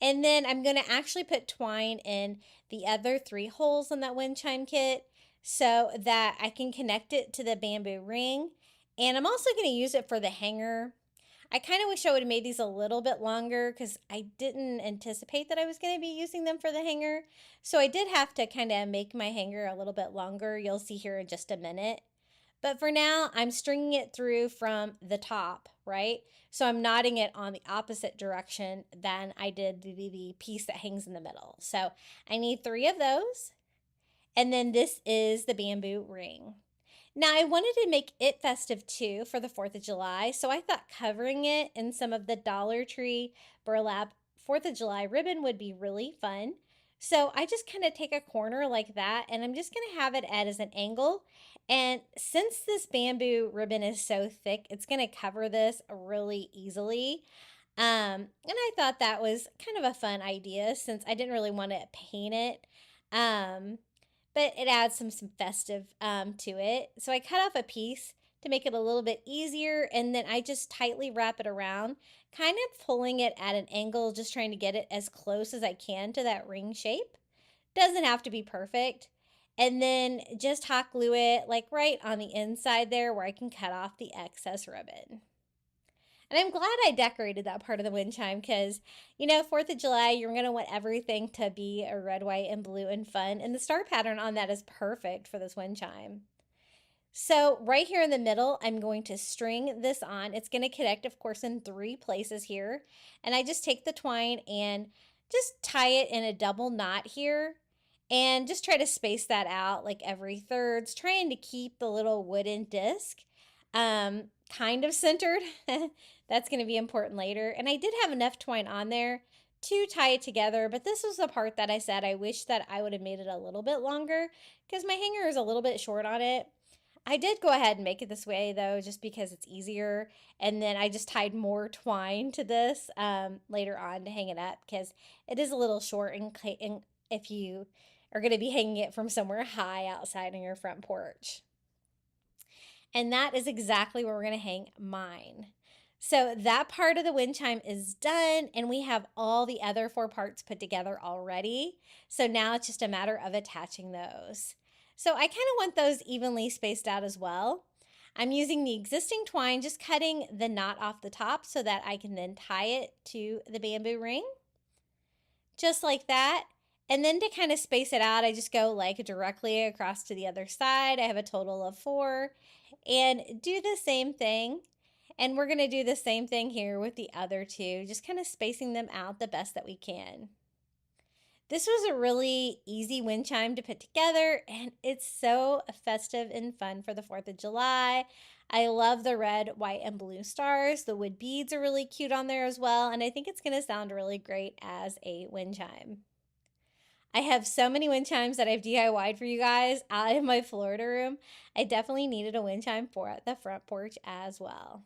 And then I'm going to actually put twine in the other 3 holes in that wind chime kit so that I can connect it to the bamboo ring. And I'm also going to use it for the hanger. I kind of wish I would have made these a little bit longer because I didn't anticipate that I was going to be using them for the hanger. So I did have to kind of make my hanger a little bit longer. You'll see here in just a minute. But for now, I'm stringing it through from the top, right? So I'm knotting it on the opposite direction than I did the piece that hangs in the middle. So I need 3 of those. And then this is the bamboo ring. Now I wanted to make it festive too for the 4th of July. So I thought covering it in some of the Dollar Tree burlap 4th of July ribbon would be really fun. So I just kind of take a corner like that and I'm just going to have it as an angle. And since this bamboo ribbon is so thick, it's going to cover this really easily. And I thought that was kind of a fun idea since I didn't really want to paint it. But it adds some festive to it. So I cut off a piece to make it a little bit easier, and then I just tightly wrap it around, kind of pulling it at an angle, just trying to get it as close as I can to that ring shape. Doesn't have to be perfect. And then just hot glue it like right on the inside there where I can cut off the excess ribbon. And I'm glad I decorated that part of the wind chime because, you know, 4th of July, you're going to want everything to be a red, white, and blue and fun. And the star pattern on that is perfect for this wind chime. So right here in the middle, I'm going to string this on. It's going to connect, of course, in 3 places here. And I just take the twine and just tie it in a double knot here. And just try to space that out like every thirds, trying to keep the little wooden disc kind of centered. That's going to be important later. And I did have enough twine on there to tie it together, but this was the part that I said I wish that I would have made it a little bit longer because my hanger is a little bit short on it. I did go ahead and make it this way though, just because it's easier. And then I just tied more twine to this later on to hang it up because it is a little short and if you are going to be hanging it from somewhere high outside on your front porch. And that is exactly where we're going to hang mine. So that part of the wind chime is done and we have all the other 4 parts put together already. So now it's just a matter of attaching those. So I kind of want those evenly spaced out as well. I'm using the existing twine, just cutting the knot off the top so that I can then tie it to the bamboo ring. Just like that. And then to kind of space it out, I just go like directly across to the other side. I have a total of 4 and do the same thing. And we're going to do the same thing here with the other 2, just kind of spacing them out the best that we can. This was a really easy wind chime to put together and it's so festive and fun for the 4th of July. I love the red, white, and blue stars. The wood beads are really cute on there as well. And I think it's going to sound really great as a wind chime. I have so many wind chimes that I've DIY'd for you guys out in my Florida room. I definitely needed a wind chime for the front porch as well.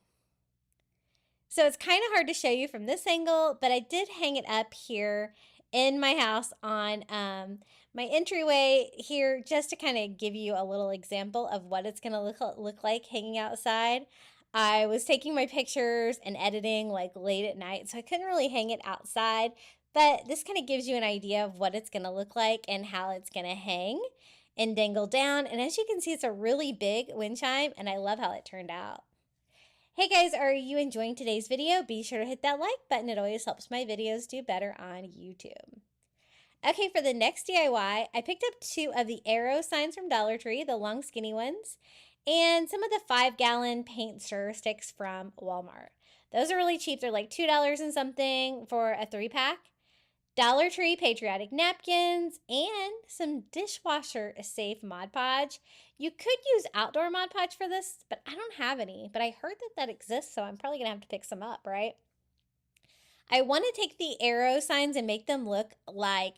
So it's kind of hard to show you from this angle, but I did hang it up here in my house on my entryway here just to kind of give you a little example of what it's going to look like hanging outside. I was taking my pictures and editing like late at night, so I couldn't really hang it outside. But this kind of gives you an idea of what it's going to look like and how it's going to hang and dangle down. And as you can see, it's a really big wind chime, and I love how it turned out. Hey guys, are you enjoying today's video? Be sure to hit that like button. It always helps my videos do better on YouTube. Okay, for the next DIY, I picked up 2 of the arrow signs from Dollar Tree, the long skinny ones, and some of the 5-gallon paint stir sticks from Walmart. Those are really cheap. They're like $2 and something for a 3-pack. Dollar Tree Patriotic napkins, and some dishwasher safe Mod Podge. You could use outdoor Mod Podge for this, but I don't have any. But I heard that exists, so I'm probably going to have to pick some up, right? I want to take the arrow signs and make them look like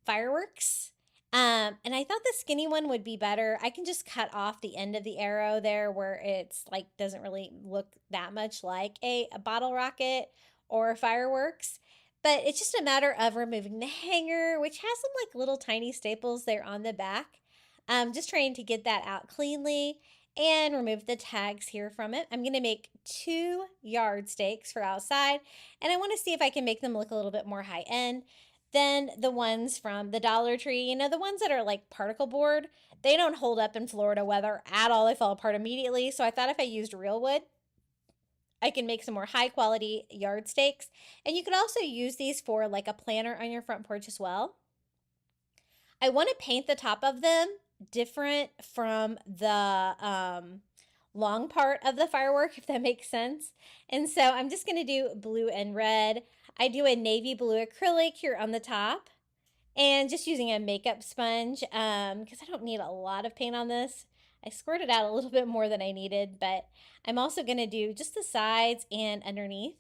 fireworks. And I thought the skinny one would be better. I can just cut off the end of the arrow there where it's like doesn't really look that much like a bottle rocket or fireworks. But it's just a matter of removing the hanger, which has some like little tiny staples there on the back. Just trying to get that out cleanly and remove the tags here from it. I'm going to make 2 yard stakes for outside, and I want to see if I can make them look a little bit more high end than the ones from the Dollar Tree. You know, the ones that are like particle board, they don't hold up in Florida weather at all. They fall apart immediately. So I thought if I used real wood, I can make some more high quality yard stakes. And you could also use these for like a planter on your front porch as well. I want to paint the top of them different from the long part of the firework, if that makes sense. And so I'm just going to do blue and red. I do a navy blue acrylic here on the top, and just using a makeup sponge because I don't need a lot of paint on this. I squirted out a little bit more than I needed, but I'm also going to do just the sides and underneath.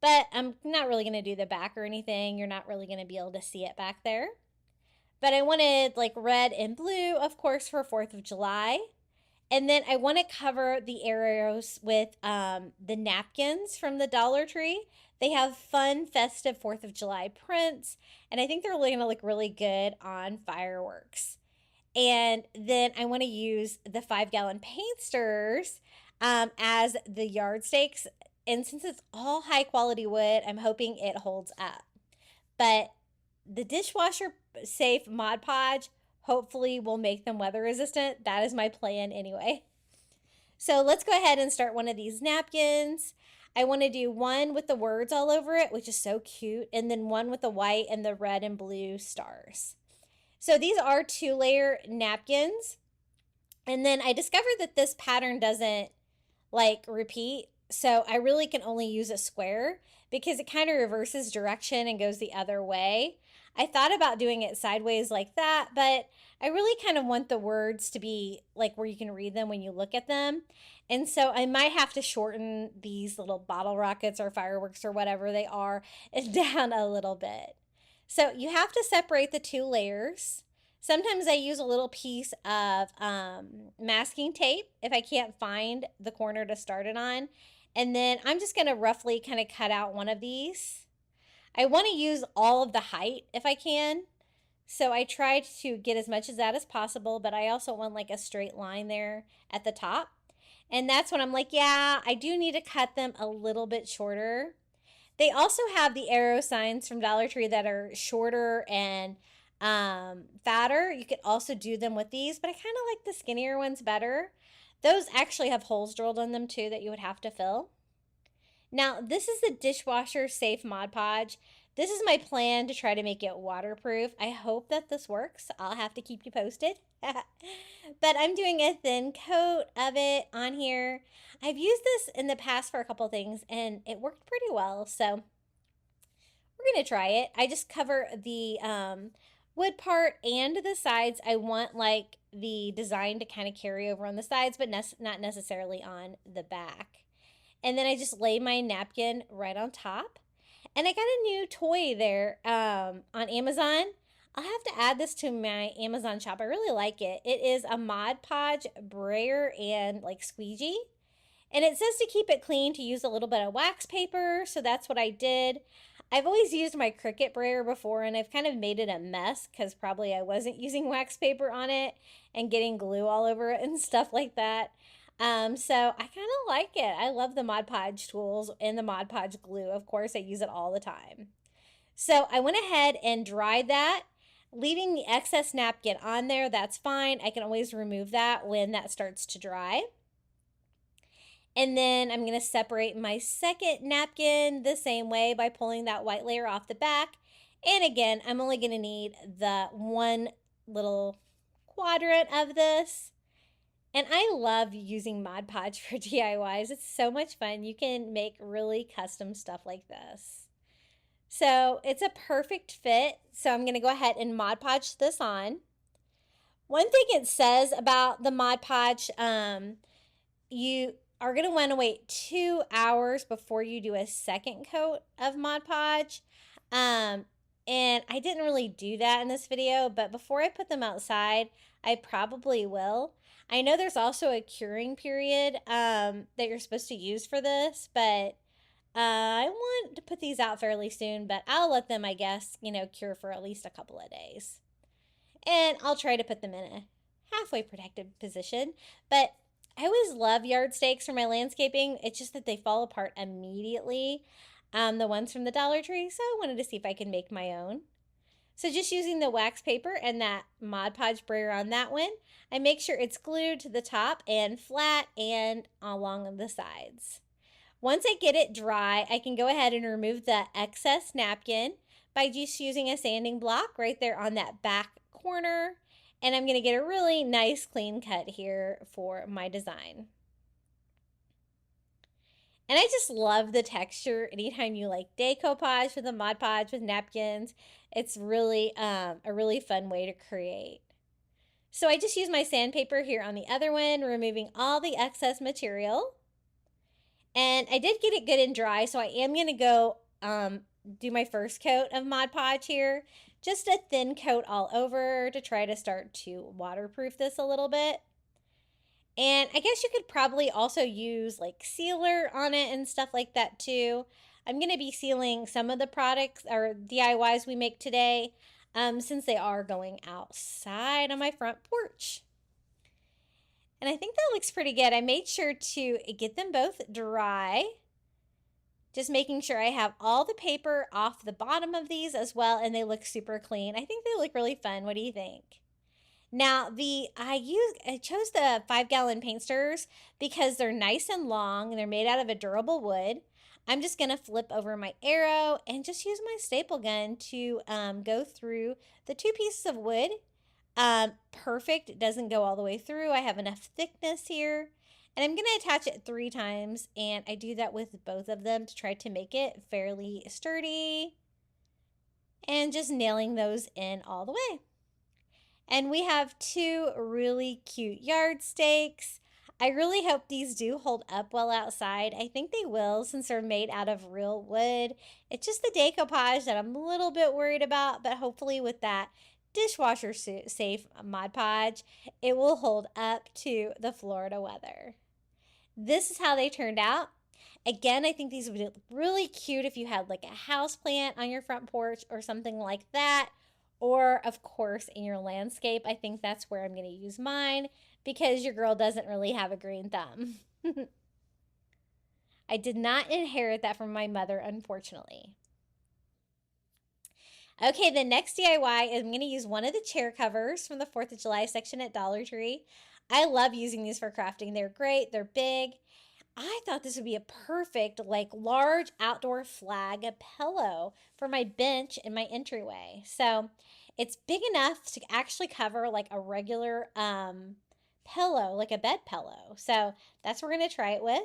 But I'm not really going to do the back or anything. You're not really going to be able to see it back there. But I wanted like red and blue, of course, for 4th of July. And then I want to cover the arrows with the napkins from the Dollar Tree. They have fun, festive 4th of July prints, and I think they're really going to look really good on fireworks. And then I want to use the 5-gallon paint stirrers as the yard stakes. And since it's all high quality wood, I'm hoping it holds up. But the dishwasher safe Mod Podge hopefully will make them weather resistant. That is my plan anyway. So let's go ahead and start one of these napkins. I want to do one with the words all over it, which is so cute, and then one with the white and the red and blue stars. So these are 2-layer napkins. And then I discovered that this pattern doesn't like repeat. So I really can only use a square because it kind of reverses direction and goes the other way. I thought about doing it sideways like that, but I really kind of want the words to be like where you can read them when you look at them. And so I might have to shorten these little bottle rockets or fireworks or whatever they are down a little bit. So you have to separate the 2 layers. Sometimes I use a little piece of masking tape if I can't find the corner to start it on. And then I'm just going to roughly kind of cut out one of these. I want to use all of the height if I can. So I try to get as much of that as possible, but I also want like a straight line there at the top. And that's when I'm like, yeah, I do need to cut them a little bit shorter. They also have the arrow signs from Dollar Tree that are shorter and fatter. You could also do them with these, but I kind of like the skinnier ones better. Those actually have holes drilled in them too that you would have to fill. Now, this is the dishwasher safe Mod Podge. This is my plan to try to make it waterproof. I hope that this works. I'll have to keep you posted. But I'm doing a thin coat of it on here. I've used this in the past for a couple things and it worked pretty well. So we're going to try it. I just cover the wood part and the sides. I want like the design to kind of carry over on the sides, but not necessarily on the back. And then I just lay my napkin right on top. And I got a new toy there on Amazon. I'll have to add this to my Amazon shop. I really like it. It is a Mod Podge brayer and like squeegee. And it says to keep it clean to use a little bit of wax paper. So that's what I did. I've always used my Cricut brayer before and I've kind of made it a mess because probably I wasn't using wax paper on it and getting glue all over it and stuff like that. So I kind of like it. I love the Mod Podge tools and the Mod Podge glue. Of course, I use it all the time. So I went ahead and dried that, leaving the excess napkin on there. That's fine. I can always remove that when that starts to dry. And then I'm going to separate my second napkin the same way by pulling that white layer off the back. And again, I'm only going to need the one little quadrant of this. And I love using Mod Podge for DIYs. It's so much fun. You can make really custom stuff like this. So it's a perfect fit. So I'm going to go ahead and Mod Podge this on. One thing it says about the Mod Podge, you are going to want to wait 2 hours before you do a second coat of Mod Podge. And I didn't really do that in this video, but before I put them outside, I probably will. I know there's also a curing period that you're supposed to use for this, but I want to put these out fairly soon, but I'll let them, I guess, cure for at least a couple of days. And I'll try to put them in a halfway protected position. But I always love yard stakes for my landscaping. It's just that they fall apart immediately, the ones from the Dollar Tree. So I wanted to see if I can make my own. So just using the wax paper and that Mod Podge sprayer on that one, I make sure it's glued to the top and flat and along the sides. Once I get it dry, I can go ahead and remove the excess napkin by just using a sanding block right there on that back corner. And I'm going to get a really nice clean cut here for my design. And I just love the texture anytime you like decoupage with a Mod Podge with napkins. It's really a really fun way to create. So I just use my sandpaper here on the other one, removing all the excess material. And I did get it good and dry, so I am going to go do my first coat of Mod Podge here. Just a thin coat all over to try to start to waterproof this a little bit. And I guess you could probably also use like sealer on it and stuff like that too. I'm going to be sealing some of the products or DIYs we make today since they are going outside on my front porch. And I think that looks pretty good. I made sure to get them both dry. Just making sure I have all the paper off the bottom of these as well, and they look super clean. I think they look really fun. What do you think? Now, I chose the 5-gallon paint stirrers because they're nice and long and they're made out of a durable wood. I'm just going to flip over my arrow and just use my staple gun to go through the 2 pieces of wood. Perfect. It doesn't go all the way through. I have enough thickness here. And I'm going to attach it 3 times, and I do that with both of them to try to make it fairly sturdy. And just nailing those in all the way. And we have 2 really cute yard stakes. I really hope these do hold up well outside. I think they will since they're made out of real wood. It's just the decoupage that I'm a little bit worried about, but hopefully with that dishwasher safe Mod Podge, it will hold up to the Florida weather. This is how they turned out. Again, I think these would be really cute if you had like a house plant on your front porch or something like that. Or, of course, in your landscape. I think that's where I'm going to use mine because your girl doesn't really have a green thumb. I did not inherit that from my mother, unfortunately. Okay, the next DIY is I'm going to use one of the chair covers from the 4th of July section at Dollar Tree. I love using these for crafting. They're great. They're big. I thought this would be a perfect, like, large outdoor flag pillow for my bench in my entryway. So it's big enough to actually cover like a regular pillow, like a bed pillow. So that's what we're going to try it with.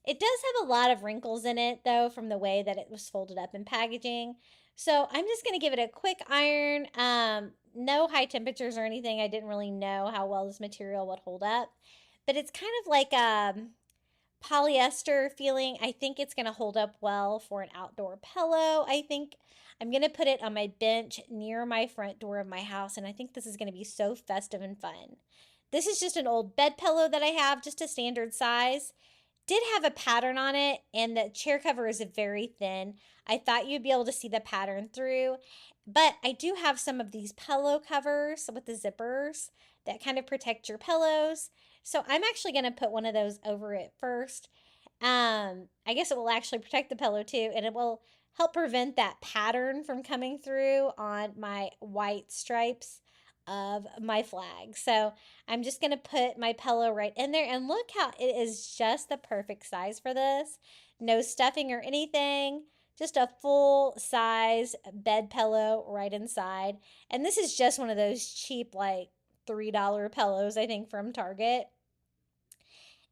It does have a lot of wrinkles in it, though, from the way that it was folded up in packaging. So I'm just going to give it a quick iron. No high temperatures or anything. I didn't really know how well this material would hold up. But it's kind of like polyester feeling. I think it's going to hold up well for an outdoor pillow. I think I'm going to put it on my bench near my front door of my house. And I think this is going to be so festive and fun. This is just an old bed pillow that I have, just a standard size. Did have a pattern on it, and the chair cover is very thin. I thought you'd be able to see the pattern through, but I do have some of these pillow covers with the zippers that kind of protect your pillows. So I'm actually going to put one of those over it first. I guess it will actually protect the pillow too, and it will help prevent that pattern from coming through on my white stripes of my flag. So I'm just going to put my pillow right in there, and look how it is just the perfect size for this. No stuffing or anything, just a full size bed pillow right inside. And this is just one of those cheap like $3 pillows, I think, from Target.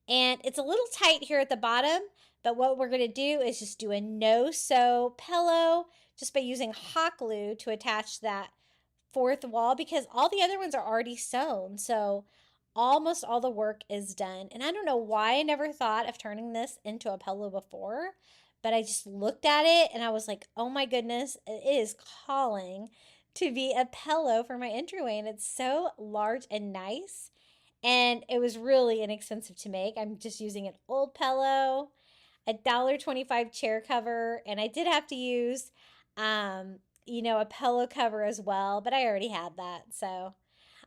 And it's a little tight here at the bottom, but what we're going to do is just do a no-sew pillow just by using hot glue to attach that 4th wall, because all the other ones are already sewn. So almost all the work is done. And I don't know why I never thought of turning this into a pillow before, but I just looked at it and I was like, oh my goodness, it is calling to be a pillow for my entryway. And it's so large and nice. And it was really inexpensive to make. I'm just using an old pillow, a $1.25 chair cover, and I did have to use, a pillow cover as well, but I already had that. So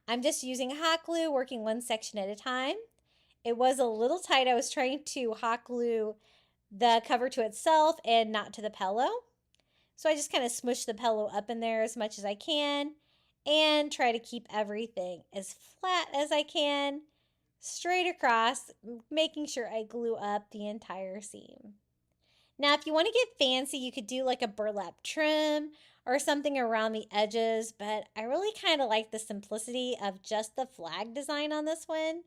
I'm just using hot glue, working one section at a time. It was a little tight. I was trying to hot glue the cover to itself and not to the pillow. So I just kind of smush the pillow up in there as much as I can and try to keep everything as flat as I can, straight across, making sure I glue up the entire seam. Now, if you want to get fancy, you could do like a burlap trim or something around the edges, but I really kind of like the simplicity of just the flag design on this one.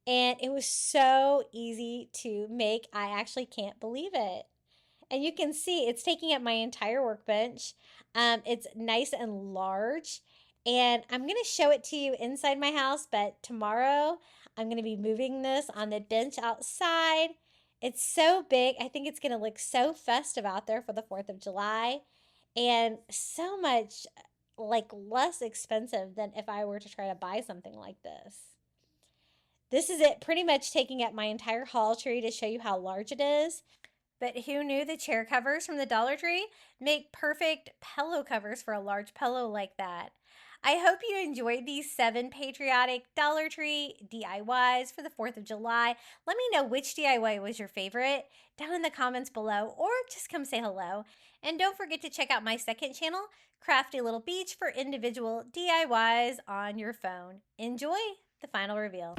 And it was so easy to make. I actually can't believe it. And you can see it's taking up my entire workbench. It's nice and large. And I'm going to show it to you inside my house, but tomorrow I'm going to be moving this on the bench outside. It's so big. I think it's going to look so festive out there for the 4th of July and so much like less expensive than if I were to try to buy something like this. This is it pretty much taking up my entire hall tree to show you how large it is. But who knew the chair covers from the Dollar Tree make perfect pillow covers for a large pillow like that? I hope you enjoyed these 7 patriotic Dollar Tree DIYs for the 4th of July. Let me know which DIY was your favorite down in the comments below, or just come say hello. And don't forget to check out my second channel, Crafty Little Beach, for individual DIYs on your phone. Enjoy the final reveal.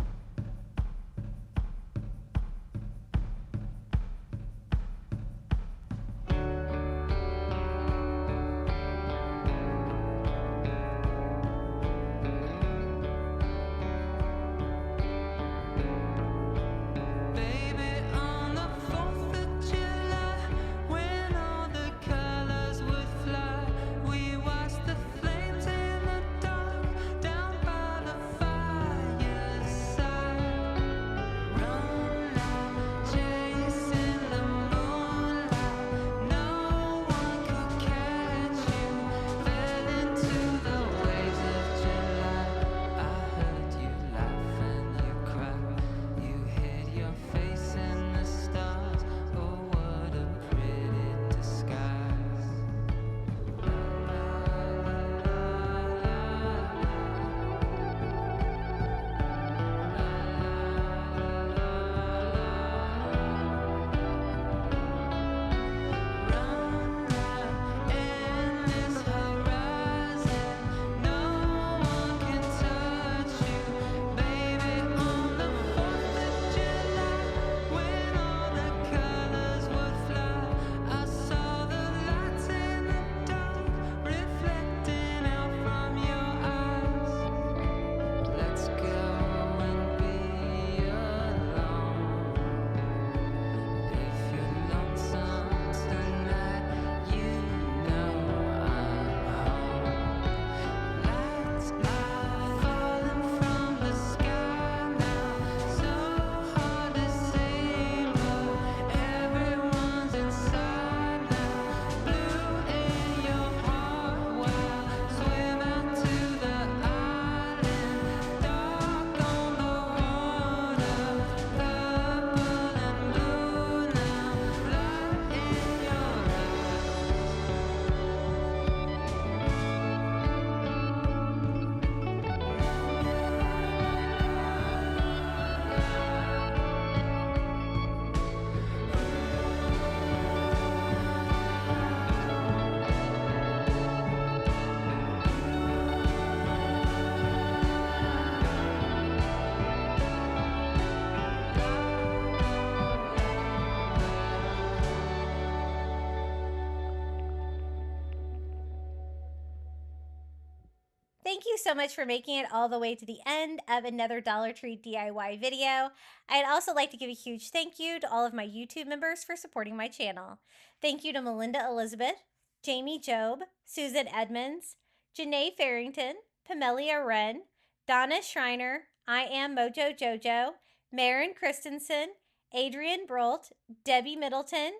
Thank you so much for making it all the way to the end of another Dollar Tree DIY video. I'd also like to give a huge thank you to all of my YouTube members for supporting my channel. Thank you to Melinda Elizabeth, Jamie Job, Susan Edmonds, Janae Farrington, Pamelia Wren, Donna Schreiner, I Am Mojo Jojo, Marin Christensen, Adrian Brolt, Debbie Middleton,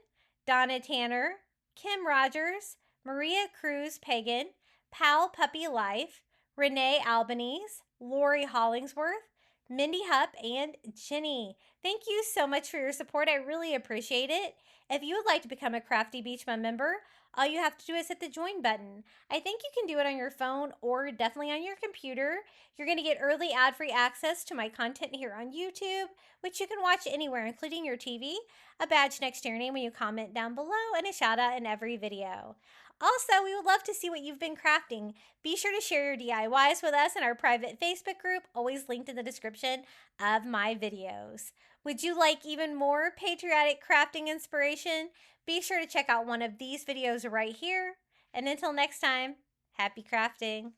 Donna Tanner, Kim Rogers, Maria Cruz Pagan, Pal Puppy Life, Renee Albanese, Lori Hollingsworth, Mindy Hupp, and Jenny. Thank you so much for your support. I really appreciate it. If you would like to become a Crafty Beach Bum member, all you have to do is hit the join button. I think you can do it on your phone or definitely on your computer. You're going to get early ad-free access to my content here on YouTube, which you can watch anywhere, including your TV, a badge next to your name when you comment down below, and a shout out in every video. Also, we would love to see what you've been crafting. Be sure to share your DIYs with us in our private Facebook group, always linked in the description of my videos. Would you like even more patriotic crafting inspiration? Be sure to check out one of these videos right here. And until next time, happy crafting!